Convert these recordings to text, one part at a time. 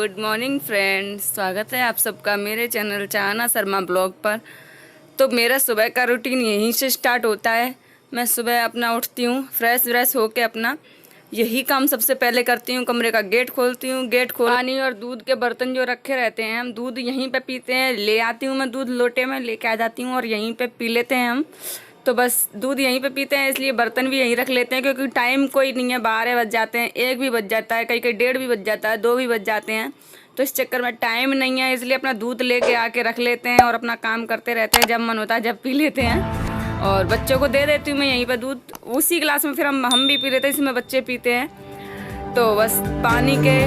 Good morning friends, स्वागत है आप सबका मेरे चैनल चाहना शर्मा ब्लॉग पर। तो मेरा सुबह का रूटीन यहीं से स्टार्ट होता है। मैं सुबह अपना उठती हूँ, फ्रेश व्रेश होके अपना यही काम सबसे पहले करती हूँ। कमरे का गेट खोलती हूँ, गेट खोल पानी और दूध के बर्तन जो रखे रहते हैं, हम दूध यहीं पे पीते हैं। ले आती हूँ मैं दूध लोटे में लेके आ जाती हूँ और यहीं पे पी लेते हैं हम। तो बस दूध यहीं पे पीते हैं, इसलिए बर्तन भी यहीं रख लेते हैं, क्योंकि टाइम कोई नहीं है। 12 बज जाते हैं, 1 भी बज जाता है, कहीं कहीं 1:30 भी बज जाता है, 2 भी बज जाते हैं। तो इस चक्कर में टाइम नहीं है, इसलिए अपना दूध लेके आके रख लेते हैं और अपना काम करते रहते हैं। जब मन होता है जब पी लेते हैं और बच्चों को दे देती हूँ मैं यहीं पर दूध। उसी गिलास में फिर हम भी पी लेते हैं, इसमें बच्चे पीते हैं। तो बस पानी के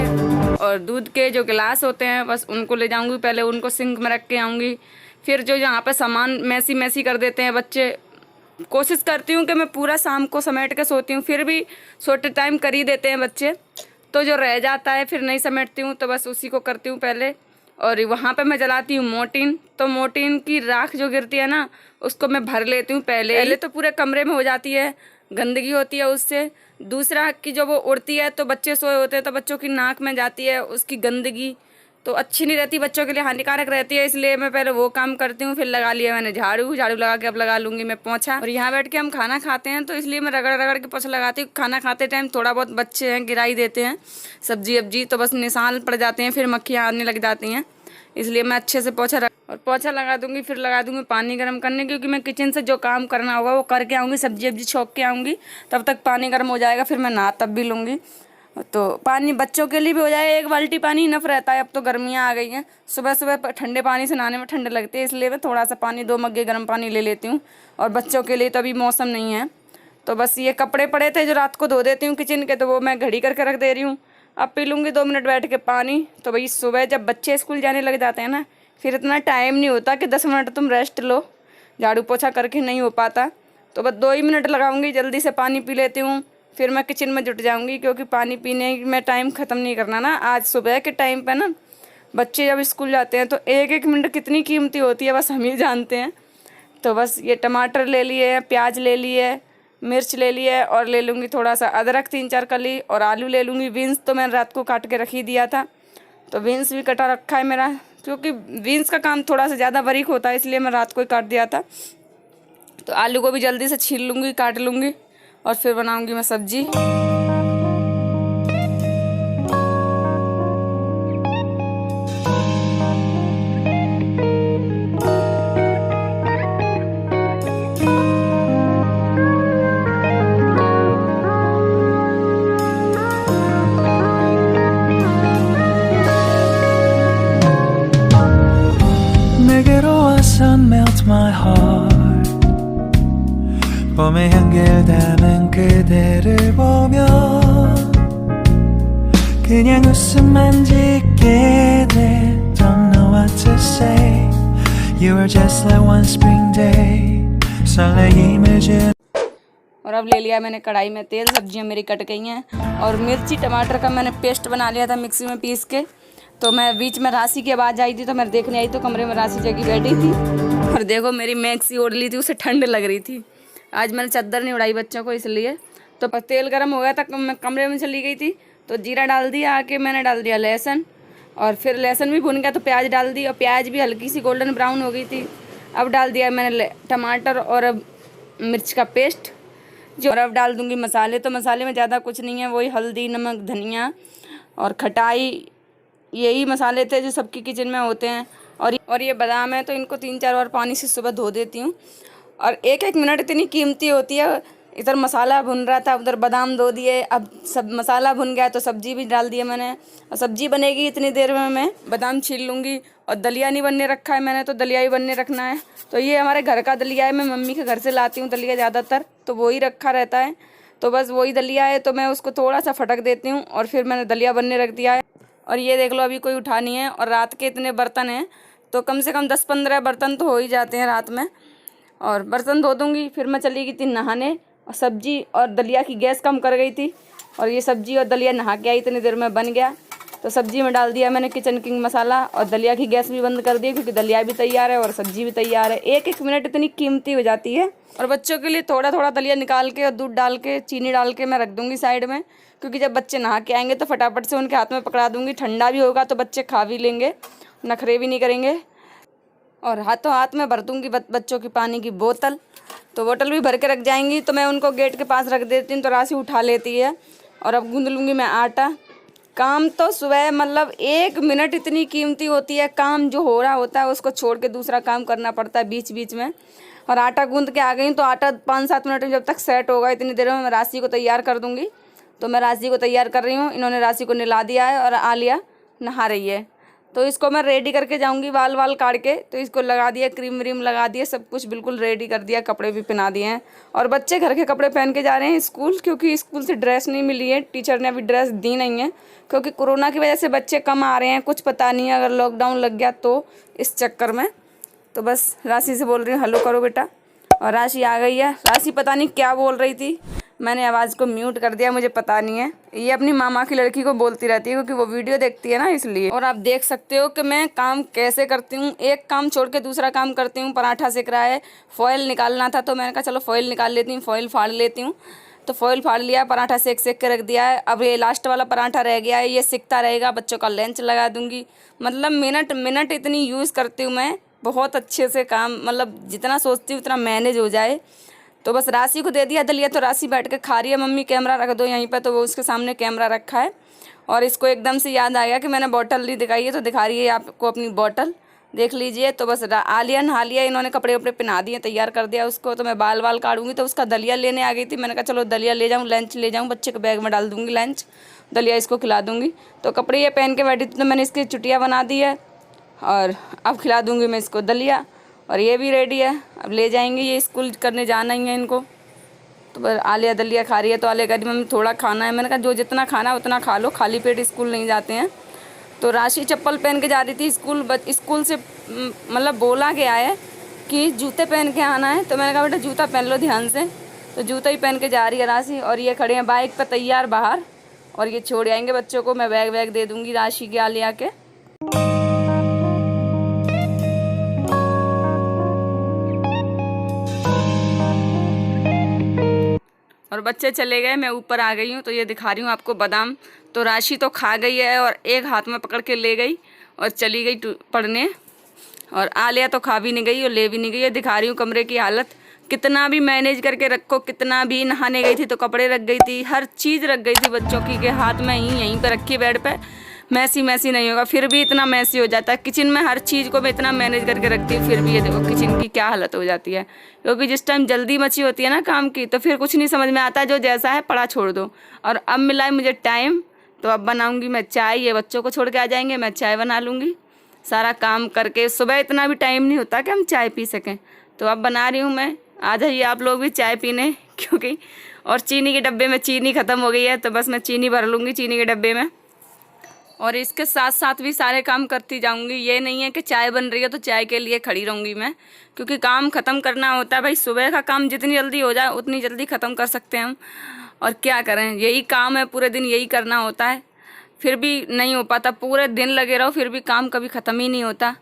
और दूध के जो गिलास होते हैं बस उनको ले जाऊंगी, पहले उनको सिंक में रख के आऊँगी। फिर जो यहाँ पे सामान मैसी मैसी कर देते हैं बच्चे, कोशिश करती हूँ कि मैं पूरा शाम को समेट के सोती हूँ, फिर भी सोते टाइम कर ही देते हैं बच्चे। तो जो रह जाता है फिर नहीं समेटती हूँ, तो बस उसी को करती हूँ पहले। और वहाँ पे मैं जलाती हूँ मोटिन। तो मोटिन की राख जो गिरती है ना, उसको मैं भर लेती हूँ पहले तो पूरे कमरे में हो जाती है, गंदगी होती है उससे। दूसरा कि जो वो उड़ती है तो बच्चे सोए होते हैं तो बच्चों की नाक में जाती है, उसकी गंदगी तो अच्छी नहीं रहती, बच्चों के लिए हानिकारक रहती है। इसलिए मैं पहले वो काम करती हूँ। फिर लगा लिया मैंने झाड़ू लगा के अब लगा लूँगी मैं पोंछा। और यहाँ बैठ के हम खाना खाते हैं, तो इसलिए मैं रगड़ रगड़ के पोंछा लगाती हूँ। खाना खाते टाइम थोड़ा बहुत बच्चे हैं गिराई देते हैं सब्जी अब्जी, तो बस निशान पड़ जाते हैं, फिर मक्खियाँ आने लग जाती हैं। इसलिए मैं अच्छे से पोंछा लगा दूंगी। फिर लगा दूंगी पानी गर्म करने, क्योंकि मैं किचन से जो काम करना होगा वो करके आऊँगी, सब्जी अब्जी छोंक के आऊँगी, तब तक पानी गर्म हो जाएगा। फिर मैं नहा तब भी लूँगी। तो पानी बच्चों के लिए भी हो जाए, 1 बाल्टी पानी इनफ रहता है। अब तो गर्मियाँ आ गई हैं, सुबह सुबह ठंडे पानी से नहाने में ठंडे लगती है, इसलिए मैं थोड़ा सा पानी 2 मग्गे गर्म पानी ले लेती हूँ। और बच्चों के लिए तो अभी मौसम नहीं है, तो बस ये कपड़े पड़े थे जो रात को धो देती हूँ किचन के, तो वो मैं घड़ी करके रख दे रही हूँ। अब पी लूँगी 2 मिनट बैठ के पानी। तो भाई सुबह जब बच्चे स्कूल जाने लग जाते हैं ना, फिर इतना टाइम नहीं होता कि 10 मिनट तुम रेस्ट लो, झाड़ू पोछा करके नहीं हो पाता। तो बस 2 ही मिनट लगाऊंगी, जल्दी से पानी पी लेती हूँ, फिर मैं किचन में जुट जाऊंगी, क्योंकि पानी पीने में टाइम ख़त्म नहीं करना ना। आज सुबह के टाइम पे ना बच्चे जब स्कूल जाते हैं तो 1-1 मिनट कितनी कीमती होती है बस हम ही जानते हैं। तो बस ये टमाटर ले लिए, प्याज ले लिए, मिर्च ले लिए, और ले लूँगी थोड़ा सा अदरक 3-4 कली, और आलू ले लूँगी। बीन्स तो मैंने रात को काट के रख ही दिया था, तो बीन्स भी कटा रखा है मेरा, क्योंकि बीन्स का काम थोड़ा सा ज़्यादा बारीक होता है, इसलिए मैं रात को ही काट दिया था। तो आलू को भी जल्दी से छील लूँगी, काट लूँगी, और फिर बनाऊँगी मैं सब्जी। 내게로 와서 melt my heart 봄의 향기를 담은 그대를 보며 그냥 웃음만 짓게 돼 Don't know what to say You were just like one spring day 설레임을 준 और अब ले लिया मैंने कढ़ाई में तेल, सब्जियां मेरी कट गई हैं, और मिर्ची टमाटर का मैंने पेस्ट बना लिया था मिक्सी में पीस के। तो मैं बीच में राशि की आवाज़ आई थी, तो मैं देखने आई तो कमरे में राशि जगी बैठी थी, और देखो मेरी मैक्सी ओढ़ ली थी, उसे ठंड लग रही थी। आज मैंने चादर नहीं उड़ाई बच्चों को, इसलिए। तो तेल गर्म हो गया था, मैं कमरे में चली गई थी, तो जीरा डाल दिया, आके मैंने डाल दिया लहसुन, और फिर लहसुन भी भुन गया तो प्याज डाल दी, और प्याज भी हल्की सी गोल्डन ब्राउन हो गई थी। अब डाल दिया मैंने टमाटर और मिर्च का पेस्ट और अब डाल दूंगी मसाले। तो मसाले में ज़्यादा कुछ नहीं है, वही हल्दी, नमक, धनिया और खटाई, यही मसाले थे जो सबकी किचन में होते हैं। और ये बादाम है, तो इनको 3-4 बार पानी से सुबह धो देती हूँ। और 1-1 मिनट इतनी कीमती होती है। इधर मसाला भुन रहा था, उधर बादाम धो दिए, अब सब मसाला भुन गया तो सब्जी भी डाल दिया मैंने, और सब्जी बनेगी इतनी देर में मैं बादाम छील लूँगी। और दलिया नहीं बनने रखा है मैंने, तो दलिया ही बनने रखना है। तो ये हमारे घर का दलिया है, मैं मम्मी के घर से लाती हूँ दलिया ज़्यादातर, तो वही रखा रहता है। तो बस वही दलिया है, तो मैं उसको थोड़ा सा फटक देती हूँ, और फिर मैंने दलिया बनने रख दिया है। और ये देख लो अभी कोई उठा नहीं है, और रात के इतने बर्तन हैं, तो कम से कम 10-15 बर्तन तो हो ही जाते हैं रात में। और बर्तन धो दूँगी, फिर मैं चली गई थी नहाने, और सब्जी और दलिया की गैस कम कर गई थी, और ये सब्जी और दलिया नहा के आई, इतनी देर में बन गया। तो सब्जी में डाल दिया मैंने किचन किंग मसाला, और दलिया की गैस भी बंद कर दी, क्योंकि दलिया भी तैयार है और सब्जी भी तैयार है। 1-1 मिनट इतनी कीमती हो जाती है। और बच्चों के लिए थोड़ा थोड़ा दलिया निकाल के और दूध डाल के, चीनी डाल के मैं रख दूँगी साइड में, क्योंकि जब बच्चे नहा के आएंगे तो फटाफट से उनके हाथ में पकड़ा दूँगी, ठंडा भी होगा तो बच्चे खा भी लेंगे, नखरे भी नहीं करेंगे। और हाथों हाथ में भर दूँगी बच्चों की पानी की बोतल, तो बोतल भी भर के रख जाएंगी। तो मैं उनको गेट के पास रख देती हूँ तो राशि उठा लेती है। और अब गूँध लूँगी मैं आटा। काम तो सुबह मतलब 1 मिनट इतनी कीमती होती है, काम जो हो रहा होता है उसको छोड़ के दूसरा काम करना पड़ता है बीच बीच में। और आटा गूँध के आ गई तो आटा 5-7 मिनट में जब तक सेट होगा इतनी देर में मैं राशि को तैयार कर दूँगी। तो मैं राशि को तैयार कर रही हूँ, इन्होंने राशि को नहला दिया है और आलिया नहा रही है। तो इसको मैं रेडी करके जाऊंगी, बाल वाल काट के। तो इसको लगा दिया, क्रीम व्रीम लगा दिया, सब कुछ बिल्कुल रेडी कर दिया, कपड़े भी पहना दिए हैं। और बच्चे घर के कपड़े पहन के जा रहे हैं स्कूल, क्योंकि स्कूल से ड्रेस नहीं मिली है, टीचर ने अभी ड्रेस दी नहीं है, क्योंकि कोरोना की वजह से बच्चे कम आ रहे हैं। कुछ पता नहीं है, अगर लॉकडाउन लग गया तो इस चक्कर में। तो बस राशि से बोल रही हूँ हेलो करो बेटा, और राशि आ गई है। राशि पता नहीं क्या बोल रही थी, मैंने आवाज़ को म्यूट कर दिया, मुझे पता नहीं है। ये अपनी मामा की लड़की को बोलती रहती है, क्योंकि वो वीडियो देखती है ना, इसलिए। और आप देख सकते हो कि मैं काम कैसे करती हूँ, एक काम छोड़ के दूसरा काम करती हूँ। पराठा सेक रहा है, फॉइल निकालना था तो मैंने कहा चलो फॉइल निकाल लेती हूँ, फॉइल फाड़ लेती हूँ। तो फॉइल फाड़ लिया, पराठा सेक के रख दिया है। अब ये लास्ट वाला पराठा रह गया है, ये सिकता रहेगा, बच्चों का लंच लगा दूँगी। मतलब मिनट इतनी यूज़ करती हूँ मैं, बहुत अच्छे से काम, मतलब जितना सोचती हूँ उतना मैनेज हो जाए। तो बस राशि को दे दिया दलिया, तो राशि बैठ के खा रही है। मम्मी कैमरा रख दो यहीं पर, तो वो उसके सामने कैमरा रखा है। और इसको एकदम से याद आ गया कि मैंने बॉटल नहीं दिखाई है, तो दिखा रही है आपको अपनी बॉटल, देख लीजिए। तो बस आलिया नहा लिया, इन्होंने कपड़े वपड़े पहना दिए, तैयार कर दिया उसको। तो मैं बाल वाल काटूंगी, तो उसका दलिया लेने आ गई थी। मैंने कहा चलो दलिया ले जाऊँ, लंच ले जाऊँ, बच्चे के बैग में डाल दूँगी लंच, दलिया इसको खिला दूँगी। तो कपड़े ये पहन के बैठी थी, तो मैंने इसकी चुटिया बना दी है, और अब खिला दूँगी मैं इसको दलिया। और ये भी रेडी है, अब ले जाएंगे, ये स्कूल करने जाना ही है इनको। तो बस आलिया दलिया खा रही है, तो आलिया कह रही मम्मी थोड़ा खाना है। मैंने कहा जो जितना खाना है उतना खा लो, खाली पेट स्कूल नहीं जाते हैं। तो राशि चप्पल पहन के जा रही थी स्कूल, स्कूल से मतलब बोला गया है कि जूते पहन के आना है। तो मैंने कहा बेटा जूता पहन लो ध्यान से, तो जूता ही पहन के जा रही है राशि। और ये खड़े हैं बाइक पर तैयार बाहर, और ये छोड़ आएंगे बच्चों को। मैं बैग वैग दे दूँगी राशि के, आलिया के। और बच्चे चले गए, मैं ऊपर आ गई हूँ। तो ये दिखा रही हूँ आपको बादाम। तो राशि तो खा गई है और एक हाथ में पकड़ के ले गई और चली गई पढ़ने। और आलिया तो खा भी नहीं गई और ले भी नहीं गई। ये दिखा रही हूँ कमरे की हालत, कितना भी मैनेज करके रखो, कितना भी। नहाने गई थी तो कपड़े रख गई थी, हर चीज़ रख गई थी बच्चों की के हाथ में ही, यहीं पर रखी बेड पे। मैसी नहीं होगा, फिर भी इतना मैसी हो जाता है। किचन में हर चीज़ को मैं इतना मैनेज करके रखती हूँ, फिर भी ये देखो किचन की क्या हालत हो जाती है। क्योंकि जिस टाइम जल्दी मची होती है ना काम की, तो फिर कुछ नहीं समझ में आता, जो जैसा है पड़ा छोड़ दो। और अब मिला है मुझे टाइम, तो अब बनाऊँगी मैं चाय। ये बच्चों को छोड़ के आ जाएंगे, मैं चाय बना लूँगी सारा काम करके। सुबह इतना भी टाइम नहीं होता कि हम चाय पी सकें, तो अब बना रही हूँ मैं। आ जाइए आप लोग भी चाय पीने, क्योंकि और चीनी के डब्बे में चीनी ख़त्म हो गई है, तो बस मैं चीनी भर लूँगी चीनी के डब्बे में। और इसके साथ साथ भी सारे काम करती जाऊंगी। ये नहीं है कि चाय बन रही है तो चाय के लिए खड़ी रहूँगी मैं, क्योंकि काम ख़त्म करना होता है भाई। सुबह का काम जितनी जल्दी हो जाए उतनी जल्दी ख़त्म कर सकते हैं हम, और क्या करें, यही काम है, पूरे दिन यही करना होता है। फिर भी नहीं हो पाता, पूरे दिन लगे रहो फिर भी काम कभी ख़त्म ही नहीं होता।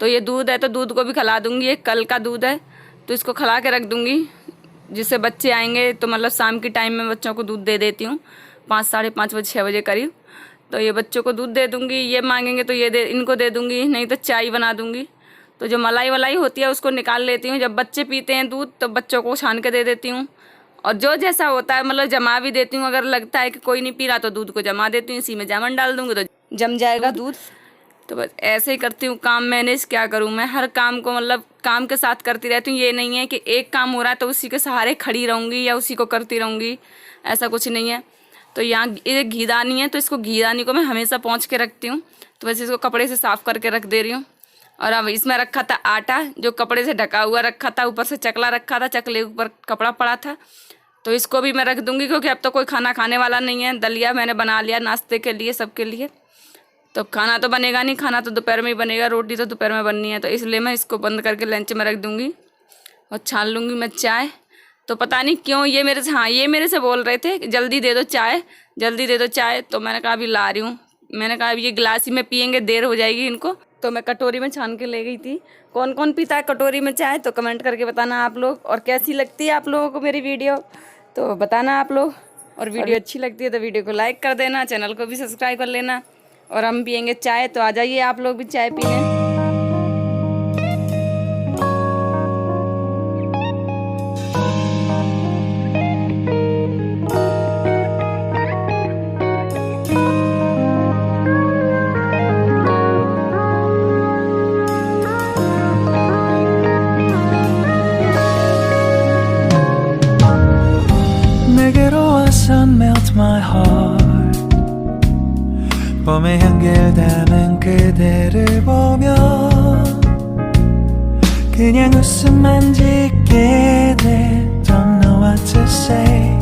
तो ये दूध है तो दूध को भी खिला दूँगी, ये कल का दूध है तो इसको खिला के रख दूँगी, जिससे बच्चे आएंगे तो मतलब शाम के टाइम में बच्चों को दूध दे देती हूँ, 5, साढ़े 5 बजे 6 बजे करीब। तो ये बच्चों को दूध दे दूँगी, ये मांगेंगे तो ये इनको दे दूँगी, नहीं तो चाय बना दूँगी। तो जो मलाई होती है उसको निकाल लेती हूँ, जब बच्चे पीते हैं दूध तो बच्चों को छान के दे देती हूँ। और जो जैसा होता है मतलब जमा भी देती हूँ, अगर लगता है कि कोई नहीं पी रहा तो दूध को जमा देती हूँ, इसी में जामन डाल दूँगी तो जम जाएगा दूध। तो बस ऐसे ही करती हूँ काम मैनेज। क्या करूँ मैं, हर काम को मतलब काम के साथ करती रहती हूँ। ये नहीं है कि एक काम हो रहा है तो उसी के सहारे खड़ी रहूँगी या उसी को करती रहूँगी, ऐसा कुछ नहीं है। तो यहाँ ये घीदानी है, तो इसको घीदानी को मैं हमेशा पोंछ के रखती हूँ। तो वैसे इसको कपड़े से साफ़ करके रख दे रही हूँ। और अब इसमें रखा था आटा, जो कपड़े से ढका हुआ रखा था, ऊपर से चकला रखा था, चकले ऊपर कपड़ा पड़ा था, तो इसको भी मैं रख दूँगी, क्योंकि अब तो कोई खाना खाने वाला नहीं है। दलिया मैंने बना लिया नाश्ते के लिए सबके लिए, तो खाना तो बनेगा नहीं, खाना तो दोपहर में ही बनेगा, रोटी तो दोपहर में बननी है। तो इसलिए मैं इसको बंद करके लंच में रख दूँगी और छान लूँगी मैं चाय। तो पता नहीं क्यों ये मेरे से, हाँ ये मेरे से बोल रहे थे जल्दी दे दो चाय, जल्दी दे दो चाय। तो मैंने कहा अभी ला रही हूँ। मैंने कहा ये गिलास ही में पियेंगे, देर हो जाएगी इनको। तो मैं कटोरी में छान के ले गई थी। कौन कौन पीता है कटोरी में चाय, तो कमेंट करके बताना आप लोग। और कैसी लगती है आप लोगों को मेरी वीडियो, तो बताना आप लोग। और वीडियो अच्छी लगती है तो वीडियो को लाइक कर देना, चैनल को भी सब्सक्राइब कर लेना। और हम पियेंगे चाय, तो आ जाइए आप लोग भी चाय पीने। Melt my heart 봄의 향기를 담은 그대를 보며 그냥 웃음만 짓게 돼 Don't know what to say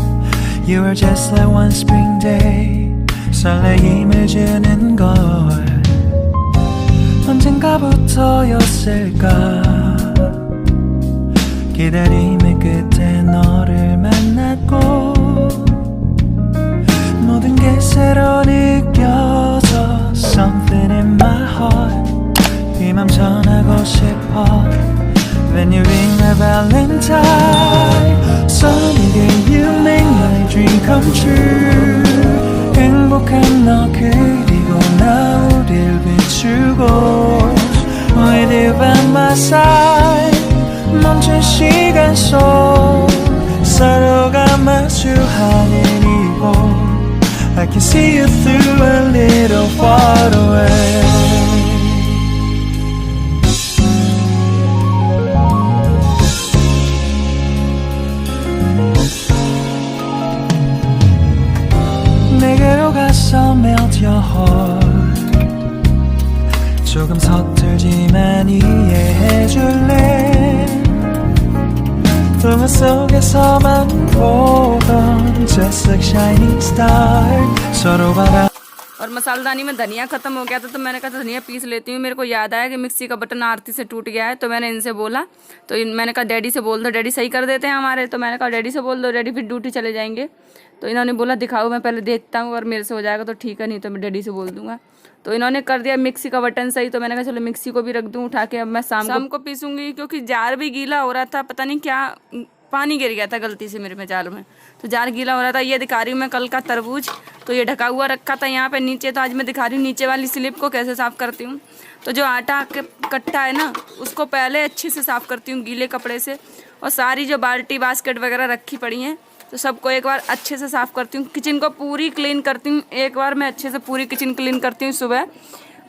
You are just like one spring day 설레임을 주는 걸 언젠가부터였을까 기다림의 끝에 너를 만났고 모든 게 새로 느껴져 Something in my heart 이 맘 전하고 싶어 When you ring my valentine Sunny day you make my dream come true 행복한 너 그리고 나 우릴 비추고 With you by my side 멈춘 시간 속 서로가 마주하는 이곳 I can see you through a little far away 내게로 가서 melt your heart 조금 서툴지만 이해해줄래 동화 속에서만 보던 Just like shining star 서로 바라 और मसालदानी में धनिया खत्म हो गया था तो मैंने कहा धनिया पीस लेती हूँ। मेरे को याद आया कि मिक्सी का बटन आरती से टूट गया है, तो मैंने इनसे बोला, तो मैंने कहा डैडी से बोल दो, डैडी सही कर देते हैं हमारे। तो मैंने कहा डैडी से बोल दो, डैडी फिर ड्यूटी चले जाएंगे। तो इन्होंने बोला दिखाओ, मैं पहले देखता हूँ, और मेरे से हो जाएगा तो ठीक है, नहीं तो मैं डैडी से बोल दूंगा। तो इन्होंने कर दिया मिक्सी का बटन सही। तो मैंने कहा चलो मिक्सी को भी रख दूँ उठा के, अब मैं शाम को पीसूँगी, क्योंकि जार भी गीला हो रहा था, पता नहीं क्या पानी गिर गया था गलती से मेरे में जार में, तो जार गीला हो रहा था। ये दिखा रही हूँ मैं कल का तरबूज, तो ये ढका हुआ रखा था यहाँ पे नीचे, तो आज मैं दिखा रही हूँ नीचे वाली स्लिप को कैसे साफ़ करती हूँ। तो जो आटा के कट्टा है ना, उसको पहले अच्छे से साफ़ करती हूँ गीले कपड़े से, और सारी जो बाल्टी बास्केट वगैरह रखी पड़ी हैं तो सबको एक बार अच्छे से साफ़ करती हूँ। किचन को पूरी क्लीन करती हूँ, एक बार मैं अच्छे से पूरी किचन क्लीन करती हूँ। सुबह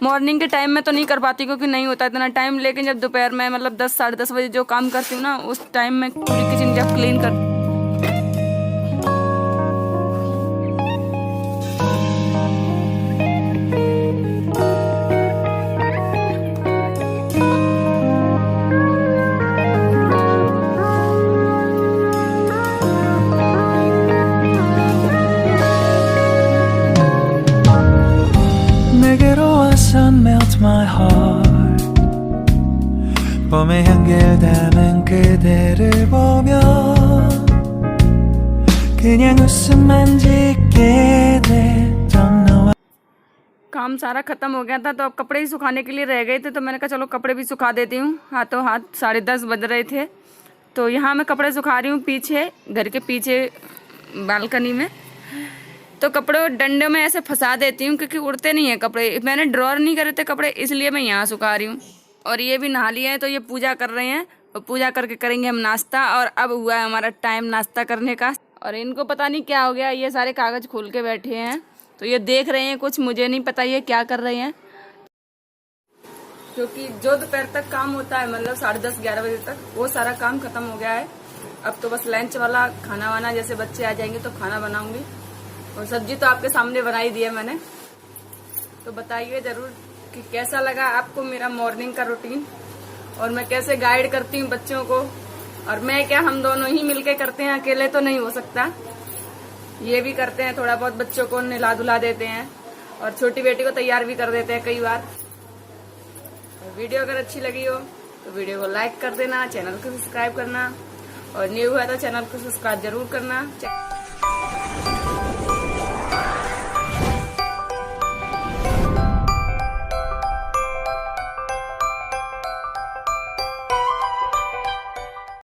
मॉर्निंग के टाइम में तो नहीं कर पाती क्योंकि नहीं होता इतना टाइम, लेकिन जब दोपहर में मतलब 10 साढ़े 10 बजे जो काम करती हूँ ना, उस टाइम में पूरी किचन जब क्लीन कर melt my heart 봄의 향기를 담은 그대를 보며 그냥 웃음만 짓게 돼 Don't know what काम सारा ख़त्म हो गया था, तो अब कपड़े ही सुखाने के लिए रह गए थे। तो मैंने कहा चलो कपड़े भी सुखा देती हूँ। हाथों हाथ 10:30 बज रहे थे, तो यहाँ मैं कपड़े सुखा रही हूँ पीछे, घर के पीछे बालकनी में। तो कपड़े डंडे में ऐसे फंसा देती हूँ क्योंकि उड़ते नहीं हैं कपड़े। मैंने ड्रॉर नहीं करे थे कपड़े, इसलिए मैं यहाँ सुखा रही हूँ। और ये भी नहा लिए हैं, तो ये पूजा कर रहे हैं, और पूजा करके करेंगे हम नाश्ता। और अब हुआ है हमारा टाइम नाश्ता करने का। और इनको पता नहीं क्या हो गया, ये सारे कागज़ खोल के बैठे हैं, तो ये देख रहे हैं कुछ, मुझे नहीं पता ये क्या कर रहे हैं। क्योंकि जो दोपहर तक काम होता है, मतलब 10:30-11 बजे तक, वो सारा काम खत्म हो गया है। अब तो बस लंच वाला खाना वाना, जैसे बच्चे आ जाएंगे तो खाना बनाऊंगी। और सब्जी तो आपके सामने बना ही दी है मैंने। तो बताइए ज़रूर कि कैसा लगा आपको मेरा मॉर्निंग का रूटीन, और मैं कैसे गाइड करती हूँ बच्चों को। और मैं क्या, हम दोनों ही मिलके करते हैं, अकेले तो नहीं हो सकता। ये भी करते हैं, थोड़ा बहुत बच्चों को नहला धुला देते हैं, और छोटी बेटी को तैयार भी कर देते हैं कई बार। और वीडियो अगर अच्छी लगी हो तो वीडियो को लाइक कर देना, चैनल को सब्सक्राइब करना, और न्यू है तो चैनल को सब्सक्राइब जरूर करना।